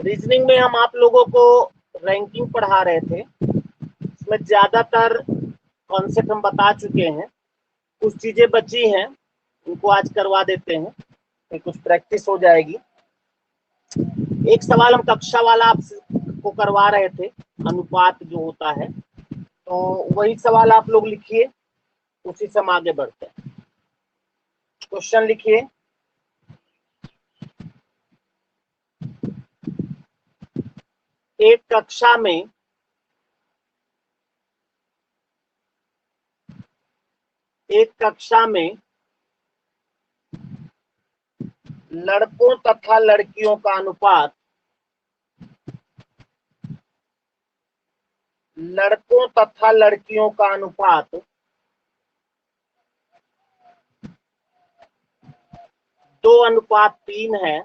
Reasoning में हम आप लोगों को रैंकिंग पढ़ा रहे थे, इसमें ज्यादातर कॉन्सेप्ट हम बता चुके हैं, कुछ चीजें बची हैं उनको आज करवा देते हैं, फिर कुछ प्रैक्टिस हो जाएगी। एक सवाल हम कक्षा वाला आपको करवा रहे थे, अनुपात जो होता है, तो वही सवाल आप लोग लिखिए, उसी से हम आगे बढ़ते हैं। क्वेश्चन लिखिए, एक कक्षा में लड़कों तथा लड़कियों का अनुपात 2:3 है,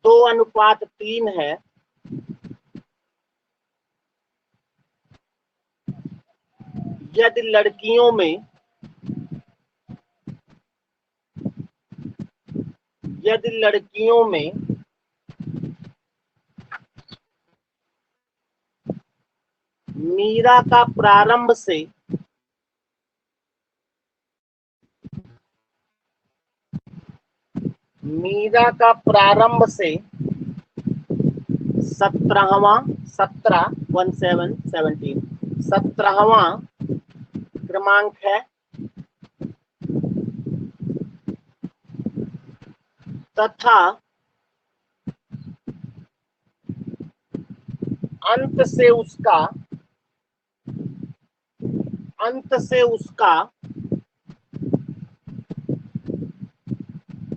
2:3 है, यदि लड़कियों में मीरा का प्रारंभ से 17वां क्रमांक है तथा अंत से उसका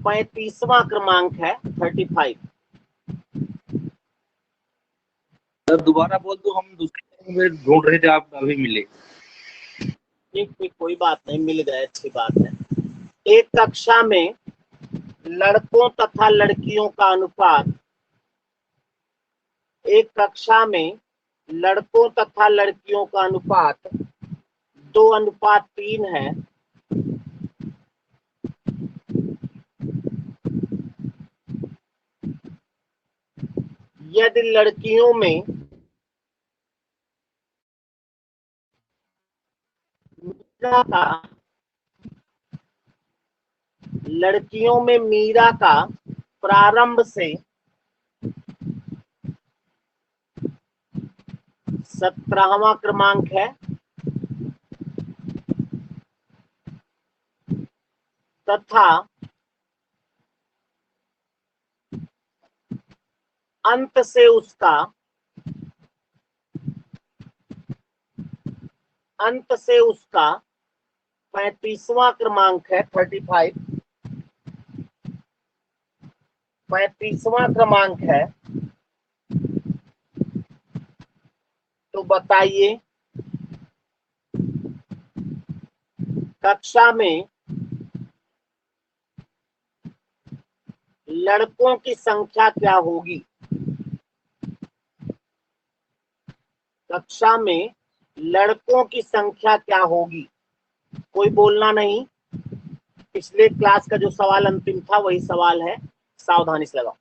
35वां क्रमांक है 35। सर दोबारा बोल दो, हम दूसरे में ढूंढ रहे थे, आप अभी मिले। ठीक, कोई बात नहीं, मिल गए, अच्छी बात है। एक कक्षा में लड़कों तथा लड़कियों का अनुपात 2:3 है, यदि लड़कियों में मीरा का प्रारंभ से 17वां क्रमांक है तथा अंत से उसका 35वां क्रमांक है 35। 35वां क्रमांक है, तो बताइए कक्षा में लड़कों की संख्या क्या होगी? कक्षा में लड़कों की संख्या क्या होगी? कोई बोलना नहीं, पिछले क्लास का जो सवाल अंतिम था वही सवाल है, सावधानी से लगाओ।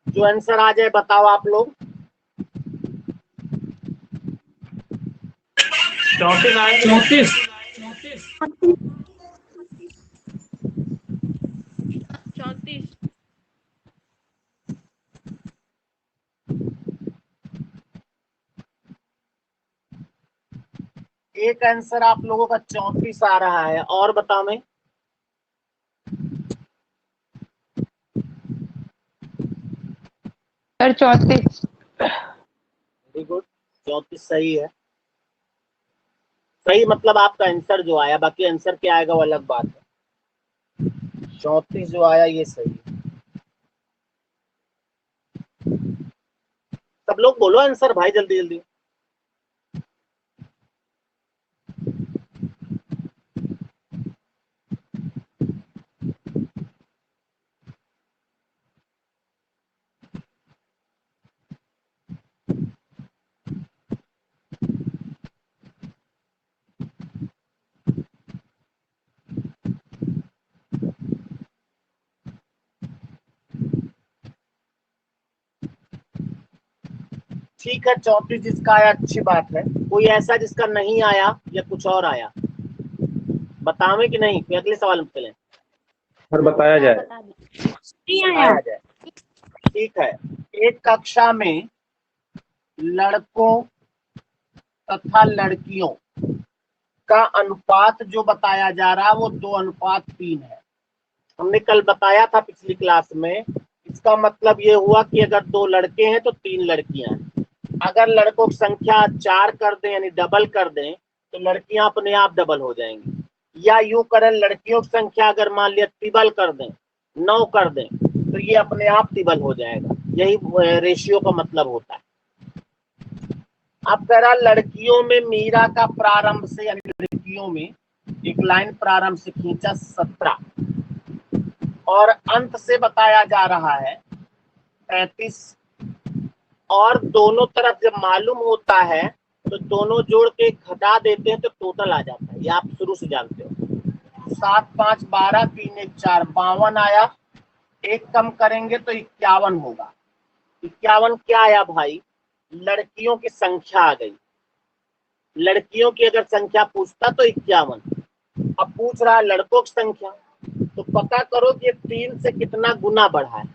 जो आंसर आ जाए बताओ आप लोग। 34। एक आंसर आप लोगों का 34 आ रहा है, और बताओ मैं। सर 34। वेरी गुड, 34 सही है। सही मतलब आपका आंसर जो आया, बाकी आंसर क्या आएगा वो अलग बात है। 34 जो आया ये सही है। सब लोग बोलो आंसर भाई, जल्दी जल्दी। ठीक है, 34 जिसका आया अच्छी बात है। कोई ऐसा जिसका नहीं आया या कुछ और आया बतावे कि नहीं, फिर अगले सवाल में चलें। सर बताया जाए। बताया जाए, ठीक है। एक कक्षा में लड़कों तथा लड़कियों का अनुपात जो बताया जा रहा है वो 2:3 है। हमने कल बताया था पिछली क्लास में, इसका मतलब ये हुआ कि अगर 2 लड़के हैं तो 3 लड़कियां हैं। अगर लड़कों की संख्या 4 कर दें यानी डबल कर दें तो लड़कियां अपने आप डबल हो जाएंगी, या यूं करें लड़कियों की संख्या अगर मान लिया तिबल कर दें, 9 कर दें तो ये अपने आप तिबल हो जाएगा। यही रेशियो का मतलब होता है। अब कह रहा लड़कियों में मीरा का प्रारंभ से यानी लड़कियों में एक लाइन प्रारंभ से खींचा 17 और अंत से बताया जा रहा है 35, और दोनों तरफ जब मालूम होता है तो दोनों जोड़ के घटा देते हैं तो टोटल आ जाता है। ये आप शुरू से जानते हो। 7 5 12 3 1 4 52 आया, एक कम करेंगे तो 51 होगा। 51 क्या आया भाई? लड़कियों की संख्या आ गई। लड़कियों की अगर संख्या पूछता तो 51, अब पूछ रहा है लड़कों की संख्या, तो पता करो कि 3 से कितना गुना बढ़ा है।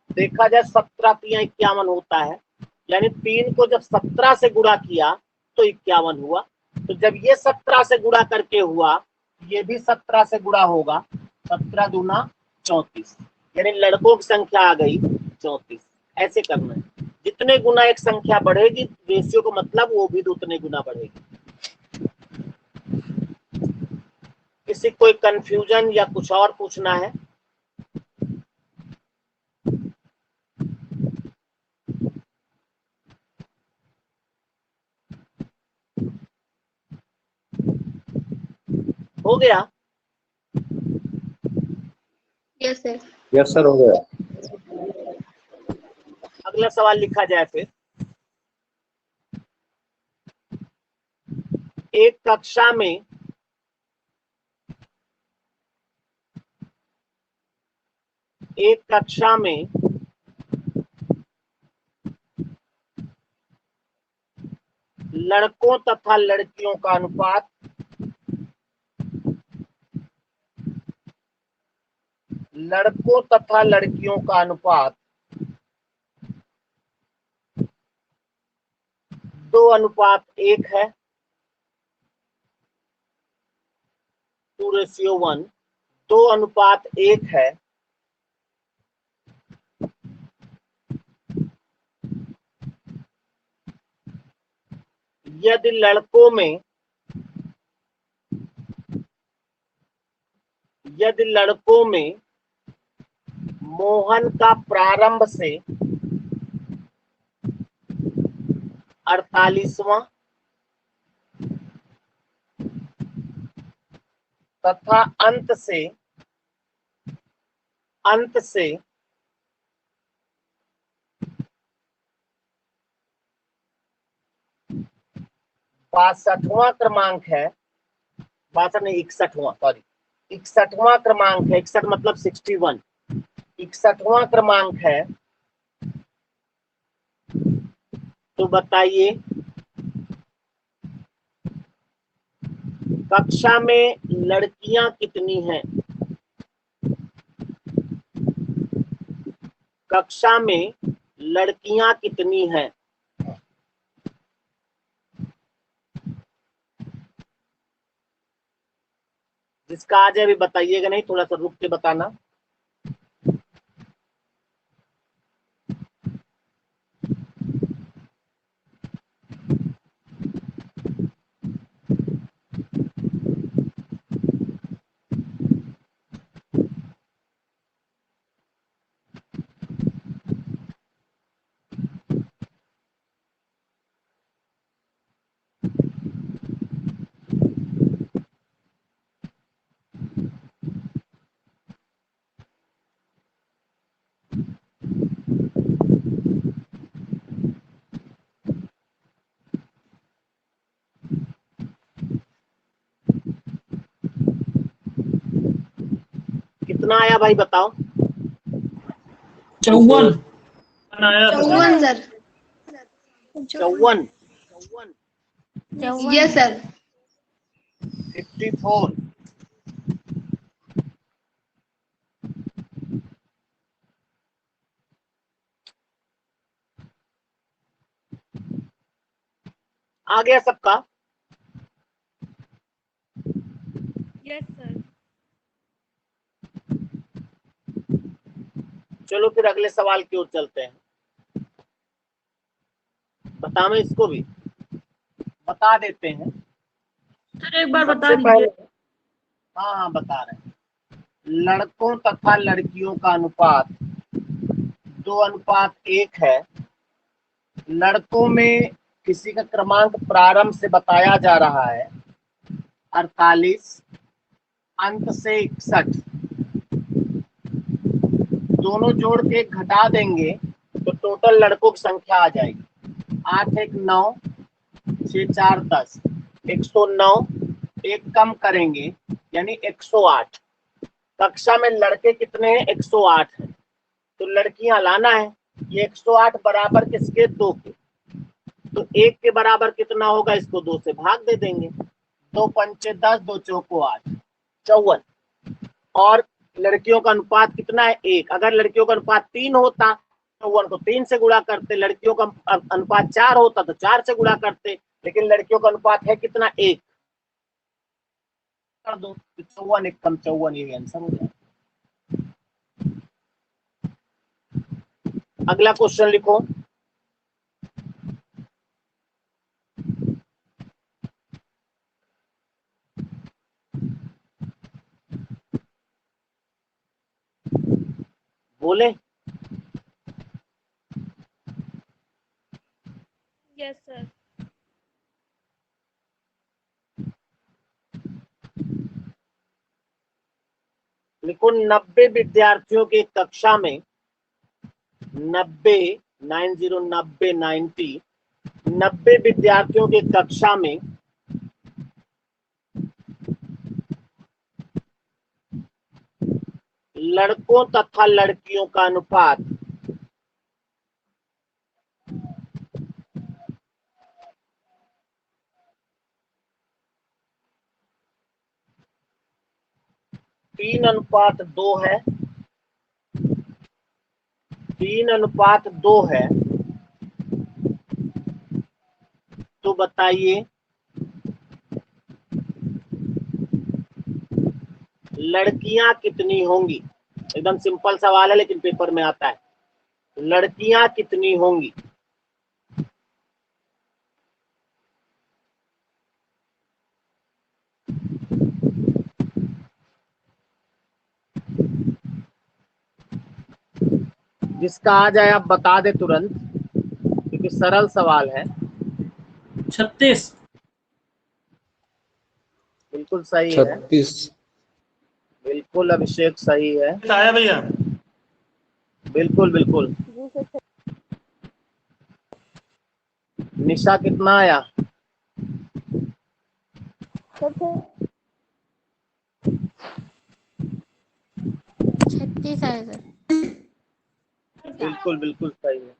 देखा जाए 17 3 51 होता है, यानी 3 को जब 17 से गुणा किया तो 51 हुआ। तो जब ये 17 से गुणा करके हुआ, ये भी 17 से गुणा होगा, 17 दूना 34, यानी लड़कों की संख्या आ गई 34। ऐसे करना है, जितने गुना एक संख्या बढ़ेगी रेशियो का मतलब वो भी उतने गुना बढ़ेगी। किसी कोई कंफ्यूजन या कुछ और पूछना है? हो गया? Yes sir. यस सर, हो गया। अगला सवाल लिखा जाए फिर। एक कक्षा में लड़कों तथा लड़कियों का अनुपात लड़कों तथा लड़कियों का अनुपात 2:1 है, 2:1, 2:1 है। यदि लड़कों में मोहन का प्रारंभ से 48वां तथा अंत से 62वां क्रमांक है, 62 नहीं 61वां, सॉरी 61वां क्रमांक है, 61 मतलब 61, 61वां क्रमांक है, तो बताइए कक्षा में लड़कियां कितनी हैं? कक्षा में लड़कियां कितनी हैं? जिसका आज अभी बताइएगा नहीं, थोड़ा सा रुक के बताना। कितना आया भाई बताओ? 54 आया था। 54 सर। 54, yes sir. 54, आ गया सबका? Yes sir. चलो फिर अगले सवाल की ओर चलते हैं। बता, मैं इसको भी बता देते हैं। सर एक बार बता सबसे पहले, दीजिए। हाँ बता रहे हैं। लड़कों तथा लड़कियों का अनुपात 2:1 है। लड़कों में किसी का क्रमांक प्रारंभ से बताया जा रहा है 48, अंत से 61। दोनों जोड़ के घटा देंगे तो टोटल लड़कों की संख्या आ जाएगी 8 1 9 6 4 10, 109। एक कम करेंगे यानी 108। कक्षा में लड़के कितने हैं? 108 है। तो लड़कियां लाना है। ये 108 बराबर किसके? 2 के। तो 1 के बराबर कितना होगा? इसको 2 से भाग दे देंगे। 2 पंचे 10, 2 चौको 8, 54। और लड़कियों का अनुपात कितना है? 1। अगर लड़कियों का अनुपात 3 होता 54 को 3 से गुणा करते। लड़कियों का अनुपात 4 होता तो 4 से गुणा करते। लेकिन लड़कियों का अनुपात है कितना? 1 कर दो। 54 1 कम 54, यही आंसर हो जाएगा। अगला क्वेश्चन लिखो। बोले? Yes sir. लिखो 90 विद्यार्थियों की कक्षा में 90 विद्यार्थियों की कक्षा में लड़कों तथा लड़कियों का अनुपात 3:2 है। 3:2 है। तो बताइए लड़कियां कितनी होंगी? एकदम सिंपल सवाल है लेकिन पेपर में आता है। लड़कियां कितनी होंगी? जिसका आ जाए आप बता दे तुरंत, क्योंकि सरल सवाल है। 36। बिल्कुल सही है। 36। बिल्कुल अभिषेक सही है। आया भैया? बिल्कुल बिल्कुल। निशा कितना आया? 36 है सर। बिल्कुल बिल्कुल सही है।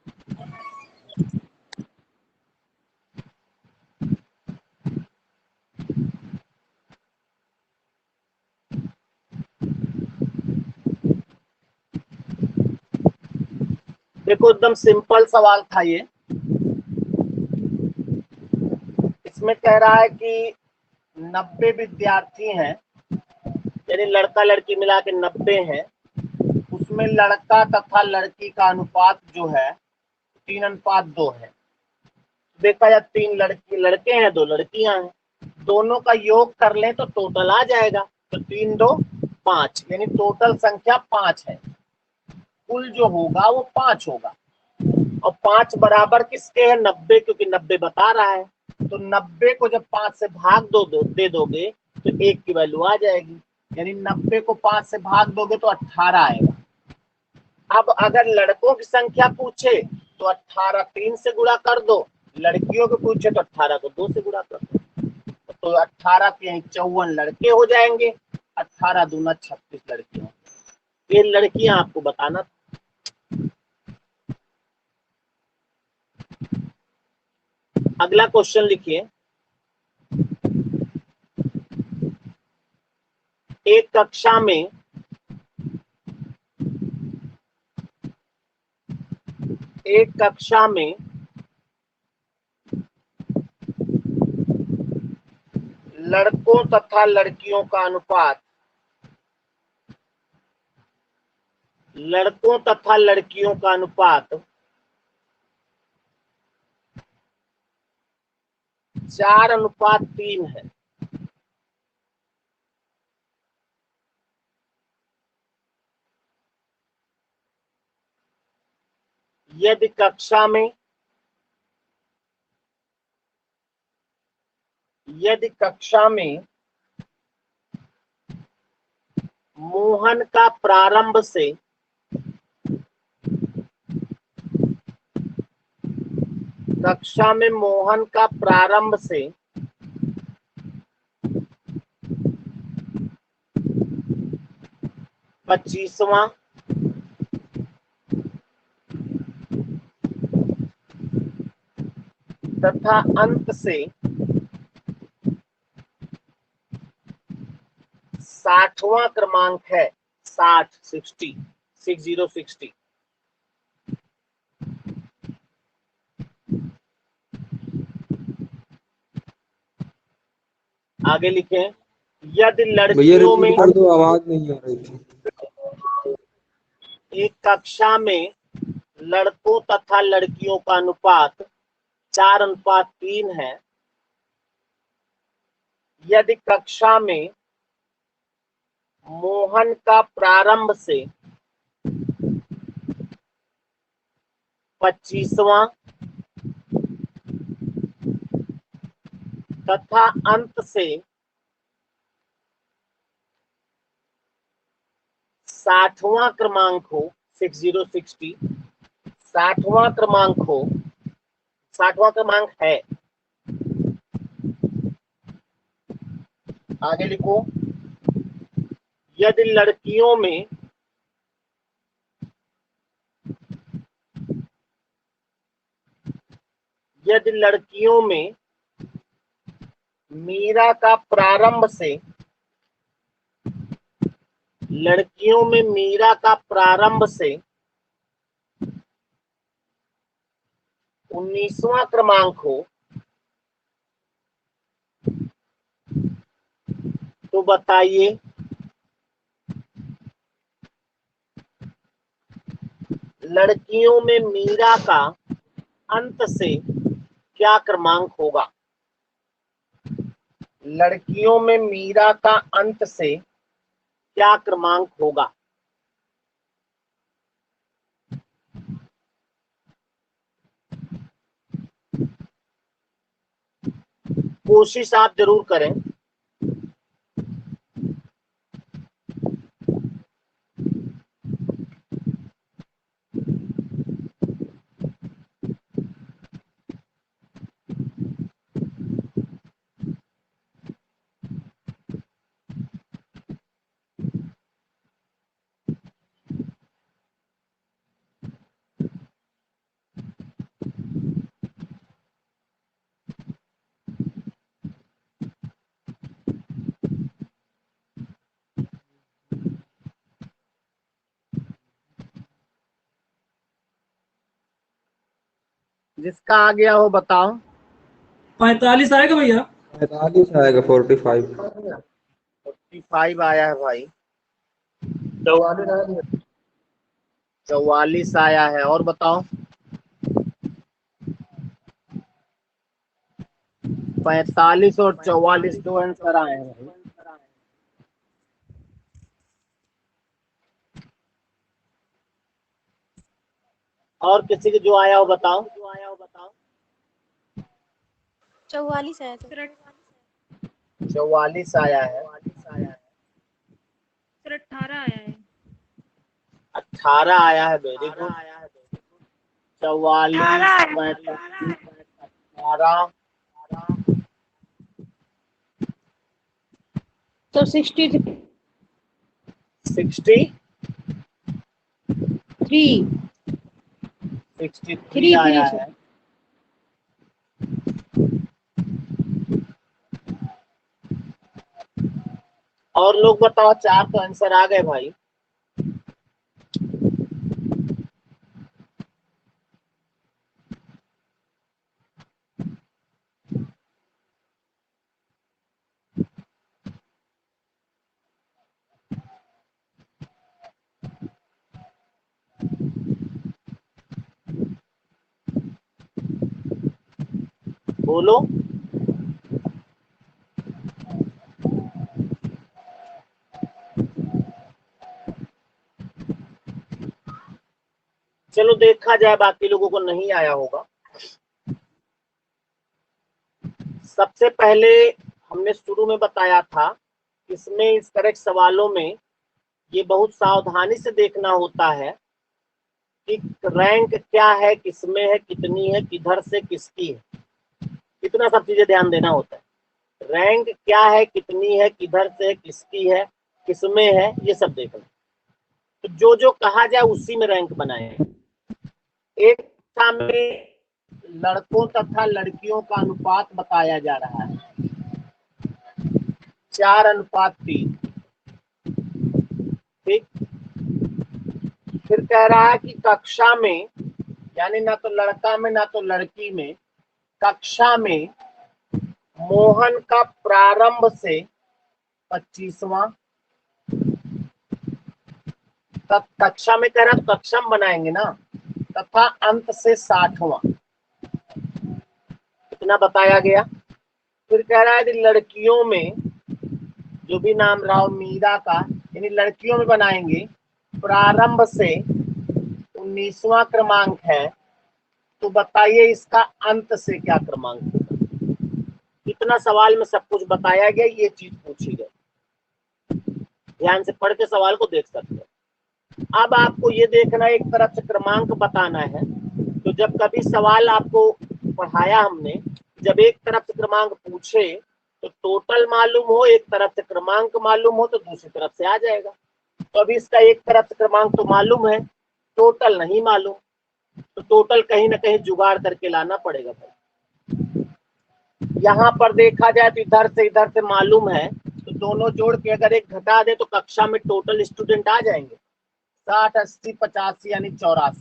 देखो एकदम सिंपल सवाल था ये। इसमें कह रहा है कि 90 विद्यार्थी हैं, यानी लड़का लड़की मिला के 90 हैं। उसमें लड़का तथा लड़की का अनुपात जो है 3:2 है। देखा जाए 3 लड़के हैं, 2 लड़कियां हैं। दोनों का योग कर लें तो टोटल आ जाएगा। तो 3 2 5, यानी टोटल संख्या 5 है। कुल जो होगा वो 5 होगा। और 5 बराबर किसके है? 90, क्योंकि 90 बता रहा है। तो 90 को जब 5 से भाग दे दोगे तो 1 की वैल्यू आ जाएगी। यानी 90 को 5 से भाग दोगे तो 18 आएगा। अब अगर लड़कों की संख्या पूछे तो 18 3 से गुणा कर दो। लड़कियों को पूछे तो 18 को 2 से गुणा कर दो। तो 18 के यहीं 54 लड़के हो जाएंगे। 18 दूना 36 लड़कियां। ये लड़कियां आपको बताना। अगला क्वेश्चन लिखिए, एक कक्षा में लड़कों तथा लड़कियों का अनुपात, लड़कों तथा लड़कियों का अनुपात 4:3 है। यदि कक्षा में मोहन का प्रारंभ से कक्षा में मोहन का प्रारंभ से 25वां तथा अंत से 60वां क्रमांक है, 60 आगे लिखें, यदि लड़कियों में कर दो, आवाज नहीं आ रही थी। एक कक्षा में लड़कों तथा लड़कियों का अनुपात 4:3 है। यदि कक्षा में मोहन का प्रारंभ से 25वां तथा अंत से 60वां क्रमांक हो, 60वां क्रमांक है। आगे लिखो, यदि लड़कियों में मीरा का प्रारंभ से 19वां क्रमांक हो, तो बताइए लड़कियों में मीरा का अंत से क्या क्रमांक होगा? लड़कियों में मीरा का अंत से क्या क्रमांक होगा? कोशिश आप जरूर करें। जिसका आ गया हो बताओ। 45 आएगा भैया? 45 आएगा, 45 आया है भाई। 44 आया है। और बताओ। 45 और 44 दो आंसर आए हैं भाई। और किसी के जो आया हो बताओ। 44 आया था। 44 आया है। सर 18 आया है। 18 आया है। Very good. 44 18 तो 63 63 आया है। और लोग बताओ, 4 तो आंसर आ गए भाई। बोलो। चलो देखा जाए, बाकी लोगों को नहीं आया होगा। सबसे पहले हमने शुरू में बताया था, इसमें इस तरह के सवालों में ये बहुत सावधानी से देखना होता है कि रैंक क्या है, किसमें है, कितनी है, किधर से किसकी है, इतना सब चीजें ध्यान देना होता है। रैंक क्या है, कितनी है, किधर से, किसकी है, किसमें है, ये सब देखना। तो जो जो कहा जाए उसी में रैंक बनाए। एक कक्षा में लड़कों तथा लड़कियों का अनुपात बताया जा रहा है 4:3। ठीक। फिर कह रहा है कि कक्षा में, यानी ना तो लड़का में ना तो लड़की में, कक्षा में मोहन का प्रारंभ से 25वां, कक्षा में कह रहा तो कक्षा में बनाएंगे ना, तथा अंत से 60वां, इतना बताया गया। फिर कह रहा है कि लड़कियों में, जो भी नाम रहा हो मीरा का, यानी लड़कियों में बनाएंगे, प्रारंभ से 19वां क्रमांक है, तो बताइए इसका अंत से क्या क्रमांक होगा। इतना सवाल में सब कुछ बताया गया, ये चीज पूछी गई। ध्यान से पढ़ के सवाल को देख सकते हैं। अब आपको ये देखना, एक तरफ से क्रमांक बताना है। तो जब कभी सवाल आपको पढ़ाया हमने, जब एक तरफ से क्रमांक पूछे तो टोटल मालूम हो, एक तरफ से क्रमांक मालूम हो तो दूसरी तरफ से आ जाएगा। तो अभी इसका एक तरफ से क्रमांक तो मालूम है, टोटल नहीं मालूम, तो टोटल कहीं ना कहीं जुगाड़ करके लाना पड़ेगा भाई। यहाँ पर देखा जाए तो इधर से मालूम है, तो दोनों जोड़ के अगर एक घटा दे तो कक्षा में टोटल स्टूडेंट आ जाएंगे 60, 80, 85, यानी 84।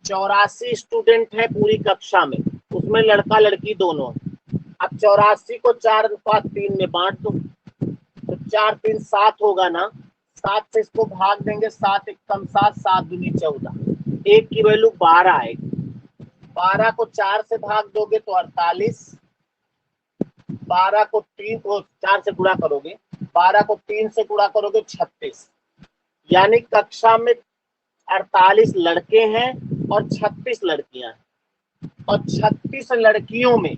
84 स्टूडेंट है पूरी कक्षा में, उसमें लड़का लड़की दोनों है। अब 84 को 4:3 में बांट दो, तो 4 3 7 होगा ना, 7 से इसको भाग देंगे, 7 1 कम 7, 7 दूनी 14, एक की वैल्यू 12 आएगी। 12 को 4 से भाग दोगे तो 48, 12 को 3 को 4 से गुणा करोगे, 12 को 3 से गुणा करोगे 36, यानी कक्षा में 48 लड़के हैं और 36 लड़कियां हैं। और 36 लड़कियों में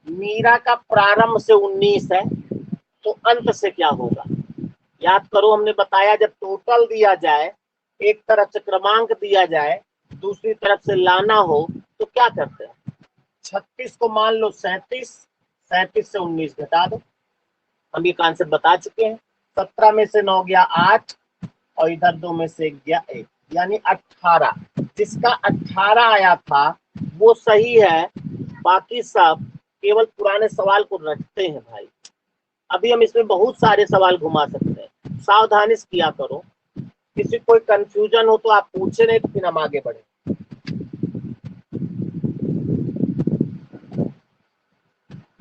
मीरा का प्रारंभ से 19 है, तो अंत से क्या होगा। याद करो, हमने बताया जब टोटल दिया जाए, एक तरफ से क्रमांक दिया जाए, दूसरी तरफ से लाना हो, तो क्या करते हैं। 36 को मान लो 37, 37 से 19 घटा दो। हम ये कॉन्सेप्ट बता चुके हैं। 17 में से 9 गया 8, और इधर 2 में से 1 गया 1, यानी 18। जिसका 18 आया था वो सही है, बाकी सब केवल पुराने सवाल को रटते हैं भाई। अभी हम इसमें बहुत सारे सवाल घुमा सकते हैं, सावधानी से किया करो। किसी कोई कंफ्यूजन हो तो आप पूछे, नहीं तो फिर हम आगे बढ़े।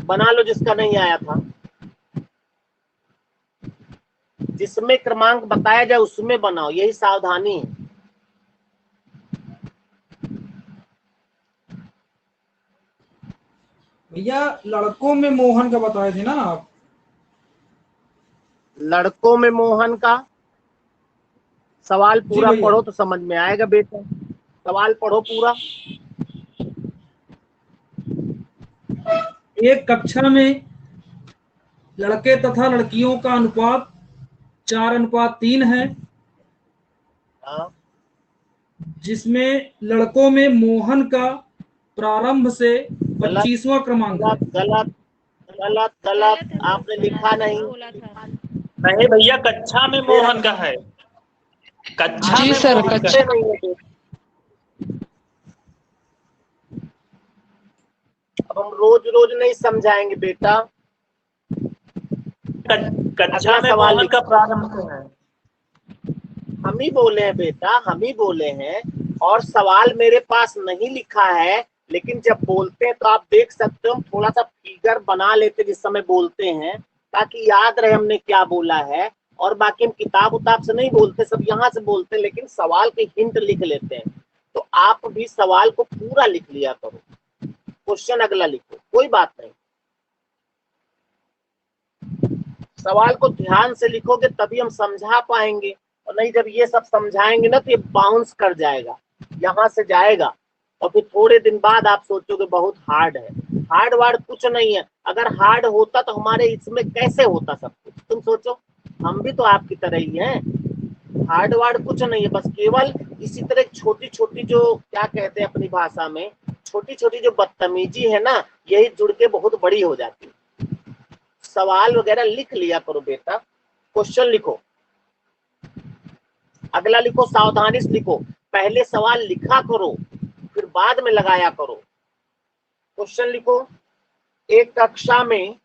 बना लो जिसका नहीं आया था, जिसमें क्रमांक बताया जाए उसमें बनाओ, यही सावधानी है। भैया लड़कों में मोहन का बताए थे ना आप। लड़कों में मोहन का सवाल जी पूरा भैया। पढ़ो तो समझ में आएगा बेटा, सवाल पढ़ो पूरा। एक कक्षा में लड़के तथा लड़कियों का अनुपात 4:3 है, हाँ, जिसमें लड़कों में मोहन का प्रारंभ से गलत 25वां क्रमांक है। गलत गलत गलत गलत, गलत है आपने सर, लिखा गलत नहीं। बोला था। नहीं भैया, कक्षा में मोहन का है, कक्षा जी में सर, मोहन का कच्चे है। नहीं है। अब हम रोज रोज नहीं समझाएंगे बेटा। कक्षा अगला में सवाल मोहन का प्रारंभ से है। हम ही बोले हैं बेटा, हम ही बोले हैं, और सवाल मेरे पास नहीं लिखा है, लेकिन जब बोलते हैं तो आप देख सकते हो, थोड़ा सा फिगर बना लेते जिस समय बोलते हैं, ताकि याद रहे हमने क्या बोला है। और बाकी हम किताब उताब से नहीं बोलते, सब यहाँ से बोलते हैं, लेकिन सवाल के हिंट लिख लेते हैं। तो आप भी सवाल को पूरा लिख लिया करो, क्वेश्चन अगला लिखो, कोई बात नहीं। सवाल को ध्यान से लिखोगे तभी हम समझा पाएंगे, और नहीं जब ये सब समझाएंगे ना तो ये बाउंस कर जाएगा, यहाँ से जाएगा, और फिर थोड़े दिन बाद आप सोचोगे बहुत हार्ड है। हार्ड वार्ड कुछ नहीं है, अगर हार्ड होता तो हमारे इसमें कैसे होता सब कुछ, तुम सोचो, हम भी तो आपकी तरह ही हैं। हार्ड वार्ड कुछ नहीं है, बस केवल इसी तरह छोटी छोटी जो क्या कहते हैं अपनी भाषा में, छोटी छोटी जो बदतमीजी है ना, यही जुड़ के बहुत बड़ी हो जाती है। सवाल वगैरह लिख लिया करो बेटा, क्वेश्चन लिखो, अगला लिखो, सावधानी से लिखो, पहले सवाल लिखा करो फिर बाद में लगाया करो। क्वेश्चन लिखो, एक कक्षा में,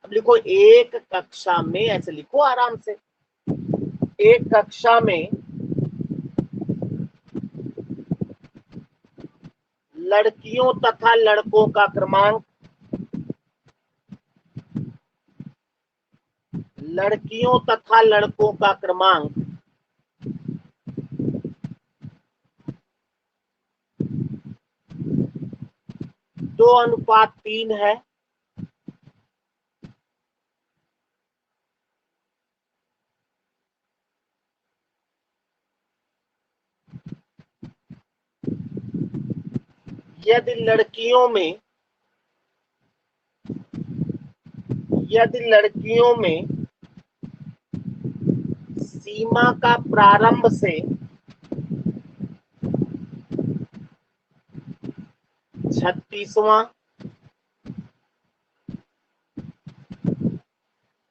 अब लिखो एक कक्षा में, ऐसे लिखो आराम से, एक कक्षा में लड़कियों तथा लड़कों का क्रमांक, लड़कियों तथा लड़कों का क्रमांक 2:3 है। यदि लड़कियों में सीमा का प्रारंभ से 36वां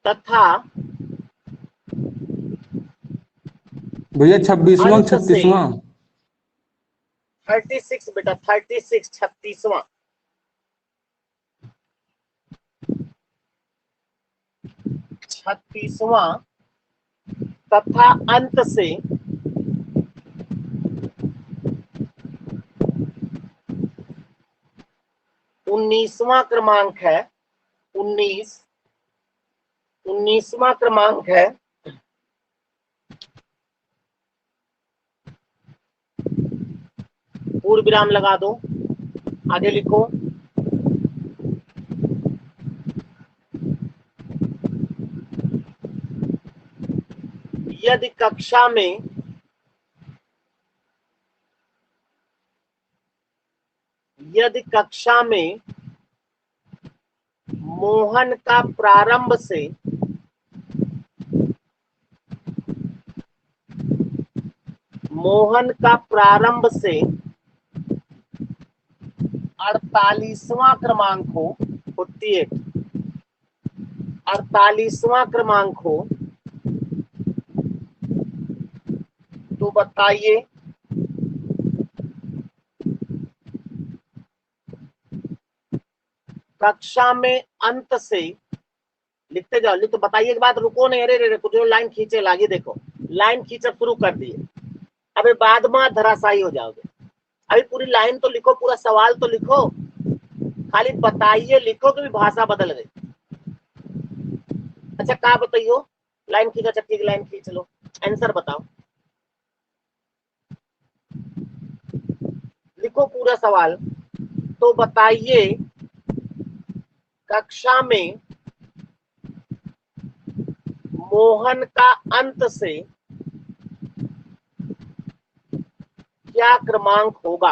तथा भैया 26वां अंत से 36वां 36 बेटा, 36 36वां तथा अंत से 19वां क्रमांक है। 19वां क्रमांक है। पूर्ण विराम लगा दो, आगे लिखो, यदि कक्षा में मोहन का प्रारंभ से 48वां क्रमांक हो, 48 48वां क्रमांक हो, तो बताइए कक्षा में अंत से, लिखते जाओ, लिख, तो बताइए के बाद रुको नहीं, अरे कुछ लाइन खींचे लागे, देखो लाइन खींच शुरू कर दिए, अबे बाद में धराशायी हो जाओगे। अभी पूरी लाइन तो लिखो, पूरा सवाल तो लिखो, खाली बताइए लिखो कि भाषा बदल गई। अच्छा क्या बताइयो, लाइन खींचो, अच्छा ठीक, लाइन खींच लो, आंसर बताओ, लिखो पूरा सवाल। तो बताइए कक्षा में मोहन का अंत से क्या क्रमांक होगा।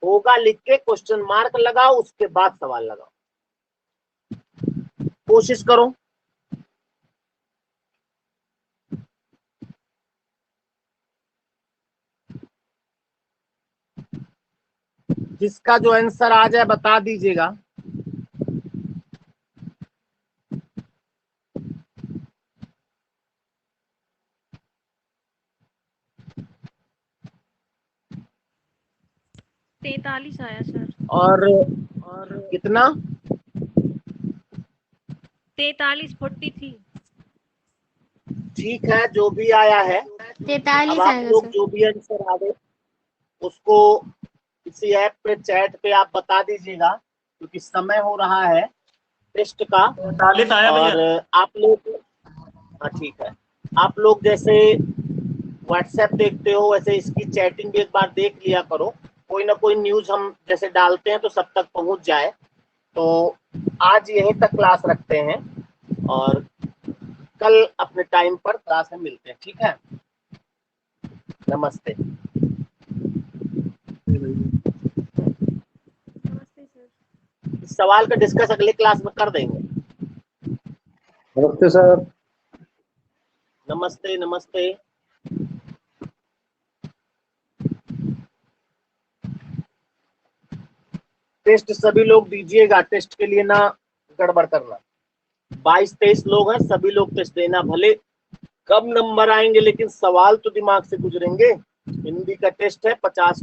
होगा लिख के क्वेश्चन मार्क लगाओ, उसके बाद सवाल लगाओ, कोशिश करो। जिसका जो आंसर आ जाए बता दीजिएगा। तैतालीस आया सर। और कितना, 43 ठीक है, जो भी आया है, 43 अब आप आएगा लोग सर। जो भी आंसर आ गए उसको इसी ऐप पे चैट पे आप बता दीजिएगा, क्योंकि समय हो रहा है टेस्ट का। 43 आया और भैया। आप लोग, हाँ ठीक है, आप लोग जैसे व्हाट्सएप देखते हो वैसे इसकी चैटिंग भी एक बार देख लिया करो, कोई ना कोई न्यूज हम जैसे डालते हैं तो सब तक पहुंच जाए। तो आज यहीं तक क्लास रखते हैं और कल अपने टाइम पर क्लास में मिलते हैं, ठीक है? नमस्ते। नमस्ते सर। इस सवाल का डिस्कस अगले क्लास में कर देंगे। नमस्ते सर। नमस्ते नमस्ते। टेस्ट सभी लोग दीजिएगा, टेस्ट के लिए ना गड़बड़ करना। 22-23 लोग हैं, सभी लोग टेस्ट देना, भले कम नंबर आएंगे लेकिन सवाल तो दिमाग से गुजरेंगे। हिंदी का टेस्ट है 50